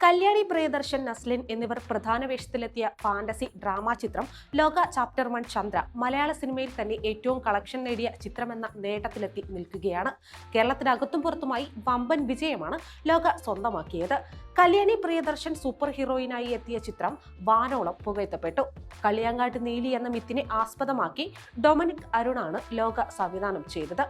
കല്യാണി പ്രിയദർശൻ, നസ്ലിൻ എന്നിവർ പ്രധാന വേഷത്തിലെത്തിയ fantasy drama ചിത്രം ലോക ചാപ്റ്റർ 1 ചന്ദ്ര മലയാള സിനിമയിൽ തന്നെ ഏറ്റവും കളക്ഷൻ നേടിയ ചിത്രമെന്ന നേട്ടത്തിലെത്തി നിൽക്കുകയാണ്. കേരളത്തിനകത്തും പുറത്തുമായി വമ്പൻ വിജയമാണ് ലോക സ്വന്തമാക്കിയത്. കല്യാണി പ്രിയദർശൻ സൂപ്പർ ഹീറോയിനായി എത്തിയ ചിത്രം വാനോളം പുകഴ്ത്തപ്പെട്ടു. കളിയാങ്കാട്ട് നീലി എന്ന മിത്തിനെ ആസ്പദമാക്കി ഡൊമിനിക് അരുണാണ് ലോക സംവിധാനം ചെയ്തത്.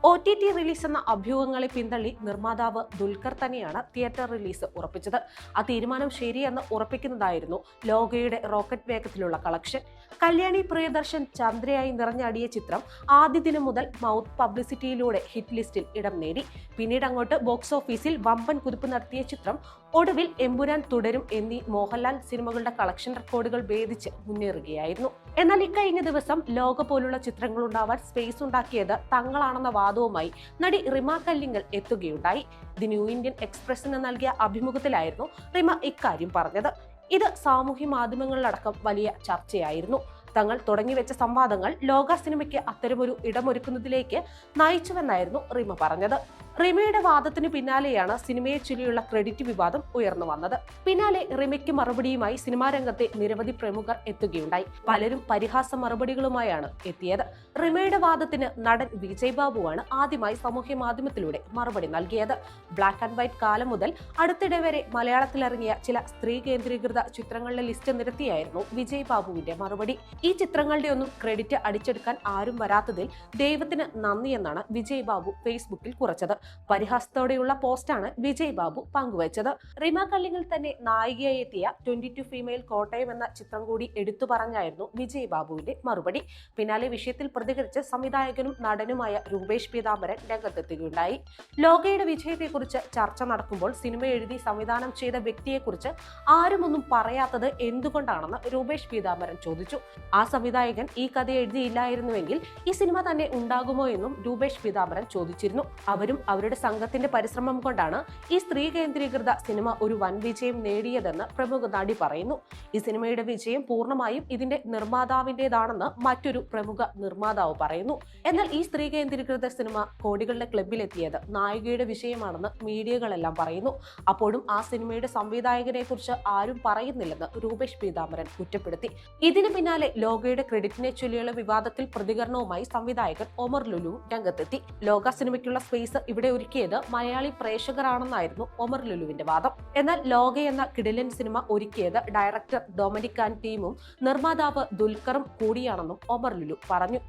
OTT റിലീസ് എന്ന അഭ്യൂഹങ്ങളെ പിന്തള്ളി നിർമ്മാതാവ് ദുൽഖർ തന്നെയാണ് തിയേറ്റർ റിലീസ് ഉറപ്പിച്ചത്. ആ തീരുമാനം ശരിയെന്ന് ഉറപ്പിക്കുന്നതായിരുന്നു ലോകയുടെ റോക്കറ്റ് വേഗത്തിലുള്ള കളക്ഷൻ. കല്യാണി പ്രിയദർശൻ ചന്ദ്രയായി നിറഞ്ഞാടിയ ചിത്രം ആദ്യ ദിനം മുതൽ മൗത്ത് പബ്ലിസിറ്റിയിലൂടെ ഹിറ്റ് ലിസ്റ്റിൽ ഇടം നേടി. പിന്നീട് അങ്ങോട്ട് ബോക്സ് ഓഫീസിൽ വമ്പൻ കുതിപ്പ് നടത്തിയ ചിത്രം ഒടുവിൽ എമ്പുരാൻ തുടരും എന്നീ മോഹൻലാൽ സിനിമകളുടെ കളക്ഷൻ റെക്കോർഡുകൾ ഭേദിച്ച് മുന്നേറുകയായിരുന്നു. എന്നാൽ ഇക്കഴിഞ്ഞ ദിവസം ലോക പോലുള്ള ചിത്രങ്ങൾ ഉണ്ടാവാൻ സ്പേസ് ഉണ്ടാക്കിയത് തങ്ങളാണെന്ന വാദവുമായി നടി റിമ കല്ലിങ്കൽ എത്തുകയുണ്ടായി. ദി ന്യൂ ഇന്ത്യൻ എക്സ്പ്രസിന് നൽകിയ അഭിമുഖത്തിലായിരുന്നു റിമ ഇക്കാര്യം പറഞ്ഞത്. ഇത് സാമൂഹ്യ മാധ്യമങ്ങളിലടക്കം വലിയ ചർച്ചയായിരുന്നു. തങ്ങൾ തുടങ്ങിവെച്ച സംവാദങ്ങൾ ലോക സിനിമയ്ക്ക് അത്തരമൊരു ഇടമൊരുക്കുന്നതിലേക്ക് നയിച്ചുവെന്നായിരുന്നു റിമ പറഞ്ഞത്. റിമയുടെ വാദത്തിന് പിന്നാലെയാണ് സിനിമയെ ചൊല്ലിയുള്ള ക്രെഡിറ്റ് വിവാദം ഉയർന്നു വന്നത്. പിന്നാലെ റിമയ്ക്ക് മറുപടിയുമായി സിനിമാ രംഗത്തെ നിരവധി പ്രമുഖർ എത്തുകയുണ്ടായി. പലരും പരിഹാസ മറുപടികളുമായാണ് എത്തിയത്. റിമയുടെ വാദത്തിന് നടൻ വിജയ് ബാബുവാണ് ആദ്യമായി സാമൂഹ്യ മാധ്യമത്തിലൂടെ മറുപടി നൽകിയത്. ബ്ലാക്ക് ആൻഡ് വൈറ്റ് കാലം മുതൽ അടുത്തിടെ വരെ മലയാളത്തിലിറങ്ങിയ ചില സ്ത്രീ കേന്ദ്രീകൃത ചിത്രങ്ങളുടെ ലിസ്റ്റ് നിരത്തിയായിരുന്നു വിജയ് ബാബുവിന്റെ മറുപടി. ഈ ചിത്രങ്ങളുടെ ഒന്നും ക്രെഡിറ്റ് അടിച്ചെടുക്കാൻ ആരും വരാത്തതിൽ ദൈവത്തിന് നന്ദി എന്നാണ് വിജയ് ബാബു ഫേസ്ബുക്കിൽ കുറിച്ചത്. പരിഹാസത്തോടെയുള്ള പോസ്റ്റാണ് വിജയ് ബാബു പങ്കുവച്ചത്. റിമ കല്ലിങ്കൽ തന്നെ നായികയായി എത്തിയ 22 ഫീമെയിൽ കോട്ടയം എന്ന ചിത്രം കൂടി എടുത്തു പറഞ്ഞായിരുന്നു വിജയ് ബാബുവിന്റെ മറുപടി. പിന്നാലെ വിഷയത്തിൽ പ്രതികരിച്ച് സംവിധായകനും നടനുമായ രൂപേഷ് പീതാംബരൻ രംഗത്തെത്തുകയുണ്ടായി. ലോകയുടെ വിജയത്തെക്കുറിച്ച് ചർച്ച നടക്കുമ്പോൾ സിനിമ എഴുതി സംവിധാനം ചെയ്ത വ്യക്തിയെക്കുറിച്ച് ആരുമൊന്നും പറയാത്തത് എന്തുകൊണ്ടാണെന്ന് രൂപേഷ് പീതാംബരൻ ചോദിച്ചു. ആ സംവിധായകൻ ഈ കഥ എഴുതിയില്ലായിരുന്നുവെങ്കിൽ ഈ സിനിമ തന്നെ ഉണ്ടാകുമോ എന്നും രൂപേഷ് പീതാംബരൻ ചോദിച്ചിരുന്നു. അവരും അവരുടെ സംഘത്തിന്റെ പരിശ്രമം കൊണ്ടാണ് ഈ സ്ത്രീ കേന്ദ്രീകൃത സിനിമ ഒരു വൻ വിജയം നേടിയതെന്ന് പ്രമുഖ നടി പറയുന്നു. ഈ സിനിമയുടെ വിജയം പൂർണ്ണമായും ഇതിന്റെ നിർമ്മാതാവിന്റേതാണെന്ന് മറ്റൊരു പ്രമുഖ നിർമ്മാതാവ് പറയുന്നു. എന്നാൽ ഈ സ്ത്രീ കേന്ദ്രീകൃത സിനിമ കോടികളുടെ ക്ലബിലെത്തിയത് നായികയുടെ വിഷയമാണെന്ന് മീഡിയകളെല്ലാം പറയുന്നു. അപ്പോഴും ആ സിനിമയുടെ സംവിധായകനെ കുറിച്ച് ആരും പറയുന്നില്ലെന്ന് രൂപേഷ് പീതാംബരൻ കുറ്റപ്പെടുത്തി. ഇതിന് പിന്നാലെ ലോകയുടെ ക്രെഡിറ്റിനെ ചൊല്ലിയുള്ള വിവാദത്തിൽ പ്രതികരണവുമായി സംവിധായകൻ ഒമർ ലുലു രംഗത്തെത്തി. ലോക സിനിമയ്ക്കുള്ള സ്പേസ് ഇവിടെ ഒരുക്കിയത് മലയാളി പ്രേക്ഷകരാണെന്നായിരുന്നു ഒമർ ലുലുവിന്റെ വാദം. എന്നാൽ ലോക എന്ന കിടിലൻ സിനിമ ഒരുക്കിയത് ഡയറക്ടർ ഡൊമിനിക് ആൻഡ് ടീമും നിർമ്മാതാവ് ദുൽഖറും കൂടിയാണെന്നും ഒമർ ലുലു പറഞ്ഞു.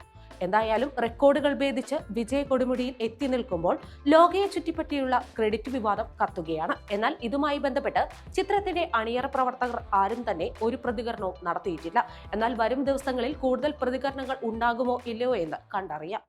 എന്തായാലും റെക്കോർഡുകൾ ഭേദിച്ച് വിജയ കൊടുമുടിയിൽ എത്തി നിൽക്കുമ്പോൾ ലോകയെ ചുറ്റിപ്പറ്റിയുള്ള ക്രെഡിറ്റ് വിവാദം കത്തുകയാണ്. എന്നാൽ ഇതുമായി ബന്ധപ്പെട്ട് ചിത്രത്തിന്റെ അണിയറ പ്രവർത്തകർ ആരും തന്നെ ഒരു പ്രതികരണവും നടത്തിയിട്ടില്ല. എന്നാൽ വരും ദിവസങ്ങളിൽ കൂടുതൽ പ്രതികരണങ്ങൾ ഉണ്ടാകുമോ ഇല്ലയോ എന്ന് കണ്ടറിയാം.